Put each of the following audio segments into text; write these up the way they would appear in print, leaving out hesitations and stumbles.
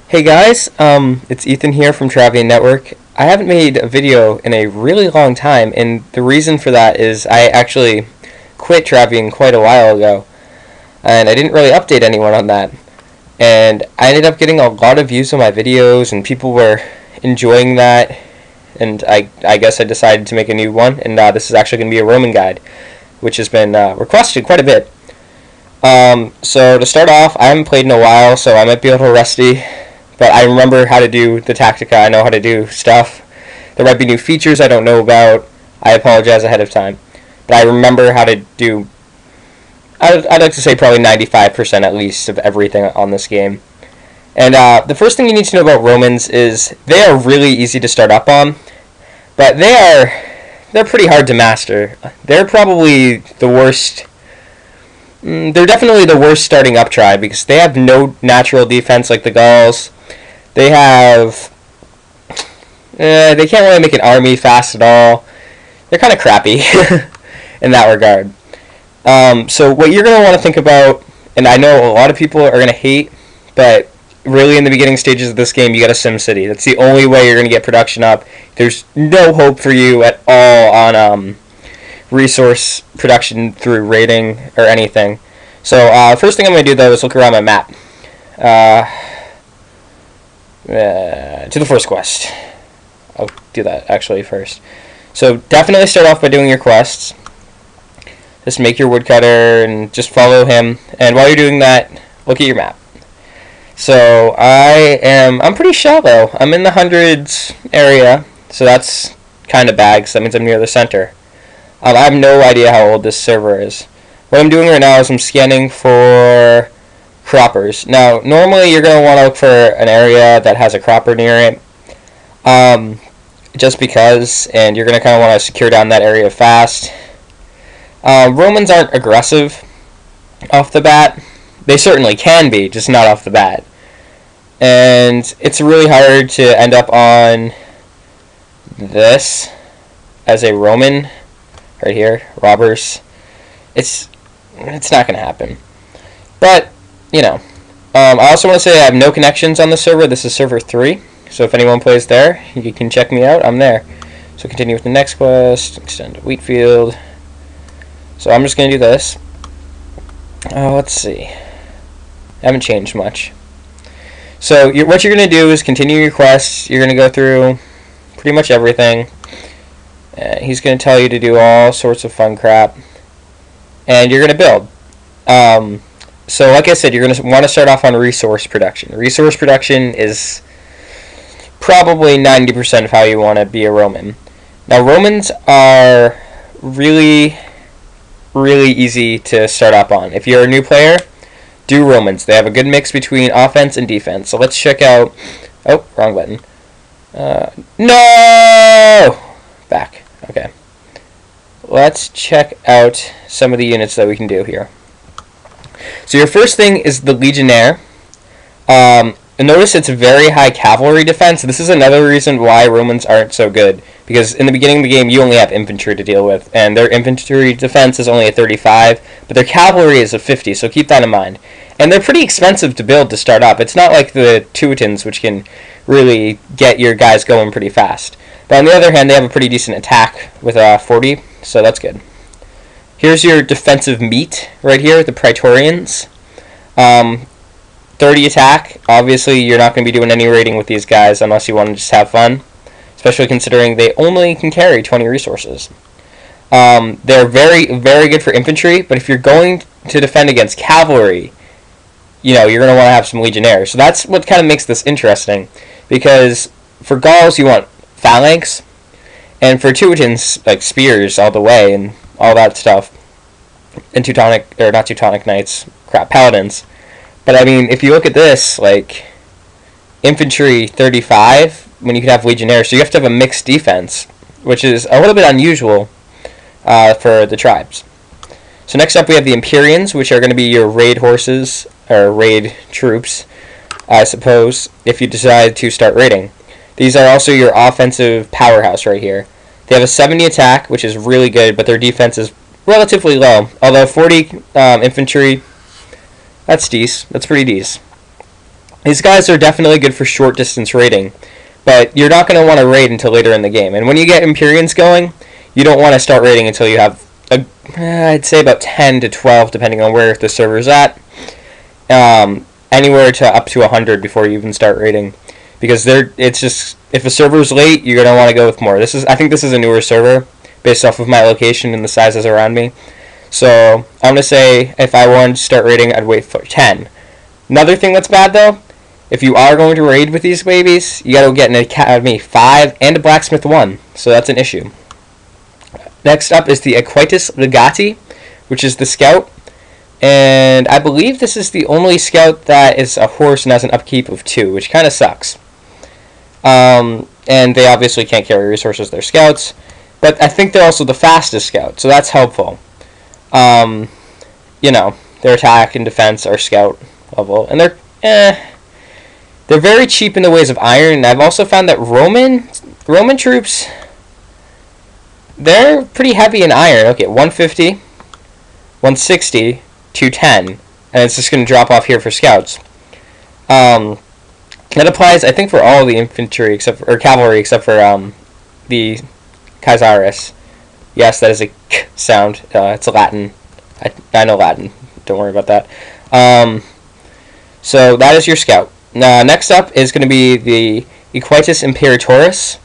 Hey guys, it's Ethan here from Travian Network. I haven't made a video in a really long time, and the reason for that is I actually quit Travian quite a while ago, and I didn't really update anyone on that. And I ended up getting a lot of views on my videos, and people were enjoying that, and I guess I decided to make a new one, and this is actually going to be a Roman guide, which has been requested quite a bit. So to start off, I haven't played in a while, so I might be a little rusty. But I remember how to do the Tactica. I know how to do stuff. There might be new features I don't know about. I apologize ahead of time. But I remember how to do, I'd like to say probably 95% at least of everything on this game. And the first thing you need to know about Romans is they are really easy to start up on. But they're pretty hard to master. They're probably the worst. They're definitely the worst starting up tribe because they have no natural defense like the Gauls. They have... they can't really make an army fast at all. They're kind of crappy in that regard. So what you're going to want to think about, and I know a lot of people are going to hate, but really in the beginning stages of this game, you got a SimCity. That's the only way you're going to get production up. There's no hope for you at all on resource production through raiding or anything. So first thing I'm going to do though is look around my map. To the first quest. I'll do that actually first. So definitely start off by doing your quests. Just make your woodcutter and just follow him. And while you're doing that, look at your map. So I'm pretty shallow. I'm in the hundreds area, so that's kind of bad because that means I'm near the center. I have no idea how old this server is. What I'm doing right now is I'm scanning for croppers. Now, normally you're going to want to look for an area that has a cropper near it, just because, and you're going to kind of want to secure down that area fast. Romans aren't aggressive off the bat. They certainly can be, just not off the bat. And it's really hard to end up on this as a Roman. Right here, robbers. It's not going to happen. But, you know. I also want to say I have no connections on the server. This is server 3. So if anyone plays there, you can check me out. I'm there. So continue with the next quest. Extend to wheat field. So I'm just going to do this. Let's see. I haven't changed much. So what you're going to do is continue your quests. You're going to go through pretty much everything. He's going to tell you to do all sorts of fun crap. And you're going to build. So like I said, you're going to want to start off on resource production. Resource production is probably 90% of how you want to be a Roman. Now, Romans are really, really easy to start up on. If you're a new player, do Romans. They have a good mix between offense and defense. So let's check out... Oh, wrong button. No! Back. Okay. Let's check out some of the units that we can do here. So your first thing is the Legionnaire. Notice it's very high cavalry defense. This is another reason why Romans aren't so good. Because in the beginning of the game, you only have infantry to deal with. And their infantry defense is only a 35. But their cavalry is a 50, so keep that in mind. And they're pretty expensive to build to start up. It's not like the Teutons, which can really get your guys going pretty fast. But on the other hand, they have a pretty decent attack with 40, so that's good. Here's your defensive meat right here, the Praetorians. 30 attack. Obviously, you're not going to be doing any raiding with these guys unless you want to just have fun, especially considering they only can carry 20 resources. They're very, very good for infantry, but if you're going to defend against cavalry, you know, you're going to want to have some Legionnaires. So that's what kind of makes this interesting, because for Gauls, you want phalanx, and for Teutons, like spears all the way and all that stuff, and Teutonic, or not Teutonic Knights, crap, paladins. But I mean, if you look at this, like, infantry 35, when you could have Legionnaires, so you have to have a mixed defense, which is a little bit unusual for the tribes. So next up we have the Empyreans, which are going to be your raid horses, or raid troops, I suppose, if you decide to start raiding. These are also your offensive powerhouse right here. They have a 70 attack, which is really good, but their defense is relatively low. Although 40 infantry, that's decent. That's pretty decent. These guys are definitely good for short distance raiding, but you're not going to want to raid until later in the game. And when you get Empyreans going, you don't want to start raiding until you have, I'd say about 10 to 12, depending on where the server's at. Anywhere to up to 100 before you even start raiding. Because it's just, if a server's late, you're going to want to go with more. I think this is a newer server, based off of my location and the sizes around me. So, I'm going to say, if I wanted to start raiding, I'd wait for 10. Another thing that's bad, though, if you are going to raid with these babies, you got to get an Academy 5 and a Blacksmith 1. So that's an issue. Next up is the Equitus Legati, which is the Scout. And I believe this is the only Scout that is a horse and has an upkeep of 2, which kind of sucks. And they obviously can't carry resources, they're Scouts. But I think they're also the fastest Scout, so that's helpful. You know, their attack and defense are Scout level. And they're very cheap in the ways of iron, and I've also found that Roman troops, they're pretty heavy in iron. Okay, 150, 160, 210, and it's just going to drop off here for scouts. That applies, I think, for all the infantry or cavalry except for the Kaisaris. Yes, that is a k sound. It's a Latin. I know Latin. Don't worry about that. So that is your scout. Next up is going to be the Equitus Imperatoris,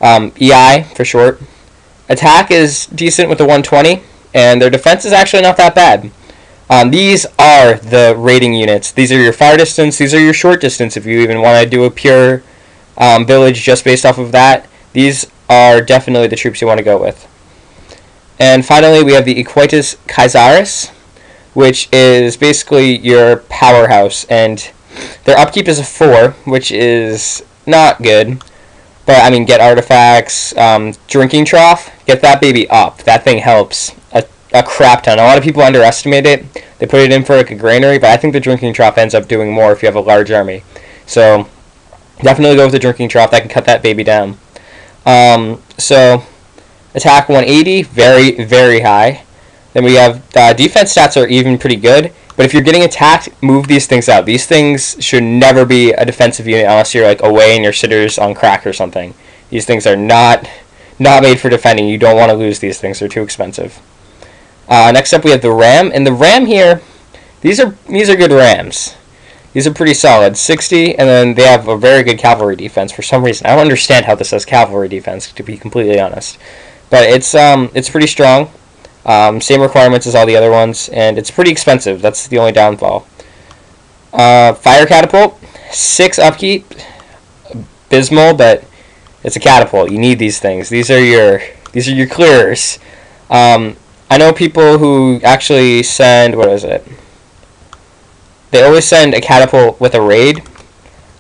EI for short. Attack is decent with the 120, and their defense is actually not that bad. These are the raiding units. These are your far distance. These are your short distance if you even want to do a pure village just based off of that. These are definitely the troops you want to go with. And finally, we have the Equitus Kaisaris, which is basically your powerhouse, and their upkeep is a 4, which is not good. But, I mean, get artifacts, drinking trough, get that baby up. That thing helps a crap ton. A lot of people underestimate it. They put it in for like a granary, but I think the drinking trough ends up doing more if you have a large army. So, definitely go with the drinking trough. That can cut that baby down. So, attack 180, very, very high. Then we have defense stats are even pretty good. But if you're getting attacked, move these things out. These things should never be a defensive unit unless you're like away and your sitter's on crack or something. These things are not made for defending. You don't want to lose these things. They're too expensive. Next up we have the Ram. And the Ram here, these are good Rams. These are pretty solid. 60, and then they have a very good cavalry defense for some reason. I don't understand how this has cavalry defense, to be completely honest. But it's pretty strong. Same requirements as all the other ones, and it's pretty expensive. That's the only downfall. Fire catapult, 6 upkeep, abysmal, but it's a catapult. You need these things. These are your clearers. I know people who actually send, what is it? They always send a catapult with a raid.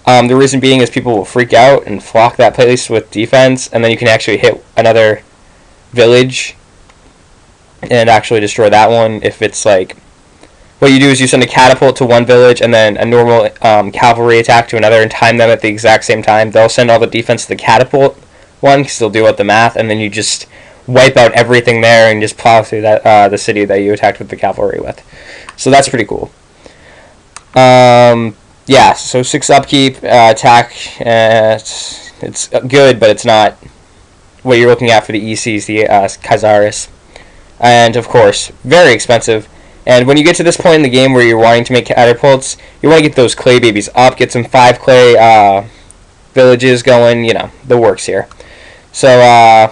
The reason being is people will freak out and flock that place with defense, and then you can actually hit another village and actually destroy that one. If it's like, what you do is you send a catapult to one village and then a normal cavalry attack to another and time them at the exact same time. They'll send all the defense to the catapult one because they'll do out the math, and then you just wipe out everything there and just plow through that the city that you attacked with the cavalry with. So that's pretty cool. Yeah, so 6 upkeep, attack, it's good, but it's not what you're looking at for the ECs, the Kaisaris. And, of course, very expensive. And when you get to this point in the game where you're wanting to make catapults, you want to get those clay babies up, get some 5 clay villages going, you know, the works here. So,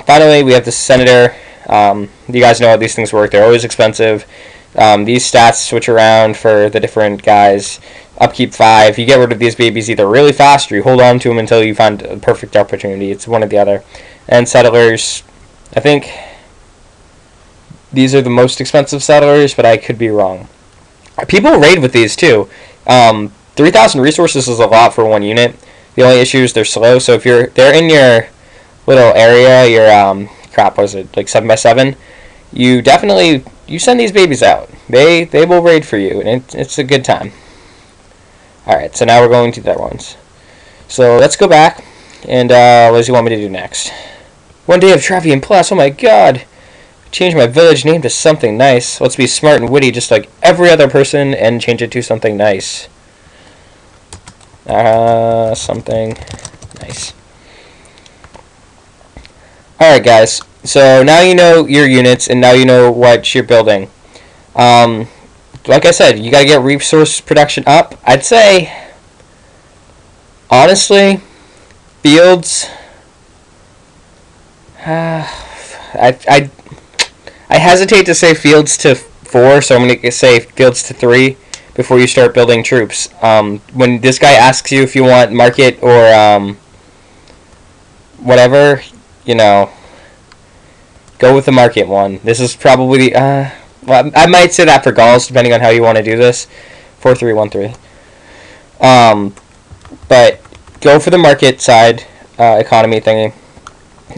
finally, we have the Senator. You guys know how these things work. They're always expensive. These stats switch around for the different guys. Upkeep 5. You get rid of these babies either really fast or you hold on to them until you find a perfect opportunity. It's one or the other. And settlers, I think these are the most expensive settlers, but I could be wrong. People raid with these too. 3,000 resources is a lot for one unit. The only issue is they're slow. So if they're in your little area, your crap, was it like 7x7? You send these babies out. They will raid for you, and it's a good time. Alright, so now we're going to the other ones. So let's go back, and what does he want me to do next? One day of Travian Plus, oh my god! Change my village name to something nice. Let's be smart and witty just like every other person and change it to something nice. Something nice. Alright guys, so now you know your units and now you know what you're building. Like I said, you gotta get resource production up. I'd say, honestly, fields, I hesitate to say fields to 4, so I'm going to say fields to 3 before you start building troops. When this guy asks you if you want market or whatever, you know, go with the market one. This is probably, well, I might say that for Gauls, depending on how you want to do this. 4-3-1-3. But go for the market side, economy thingy.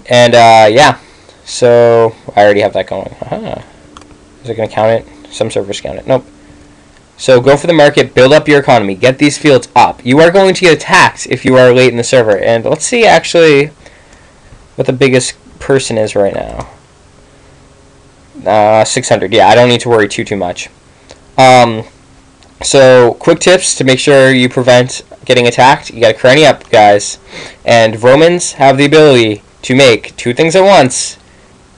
And, yeah. So, I already have that going. Is it going to count it? Some servers count it. Nope. So, go for the market, build up your economy, get these fields up. You are going to get attacked if you are late in the server. And let's see, actually, what the biggest person is right now. 600. Yeah, I don't need to worry too much. So, quick tips to make sure you prevent getting attacked. You got to cranny up, guys. And Romans have the ability to make 2 things at once.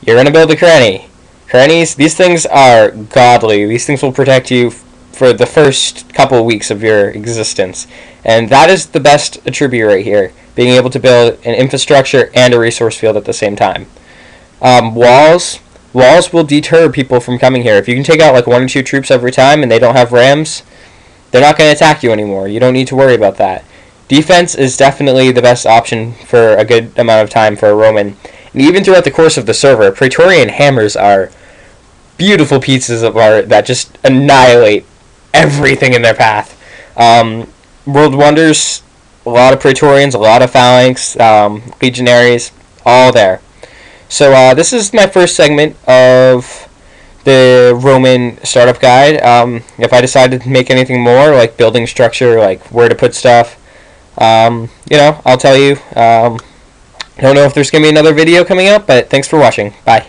You're going to build a cranny. Crannies, these things are godly. These things will protect you for the first couple of weeks of your existence. And that is the best attribute right here. Being able to build an infrastructure and a resource field at the same time. Walls will deter people from coming here. If you can take out like 1 or 2 troops every time and they don't have rams, they're not going to attack you anymore. You don't need to worry about that. Defense is definitely the best option for a good amount of time for a Roman. And even throughout the course of the server, Praetorian hammers are beautiful pieces of art that just annihilate everything in their path. World Wonders, a lot of Praetorians, a lot of Phalanx, Legionaries, all there. So this is my first segment of the Roman startup guide. If I decide to make anything more, like building structure, like where to put stuff, you know, I'll tell you. I don't know if there's going to be another video coming up, but thanks for watching. Bye.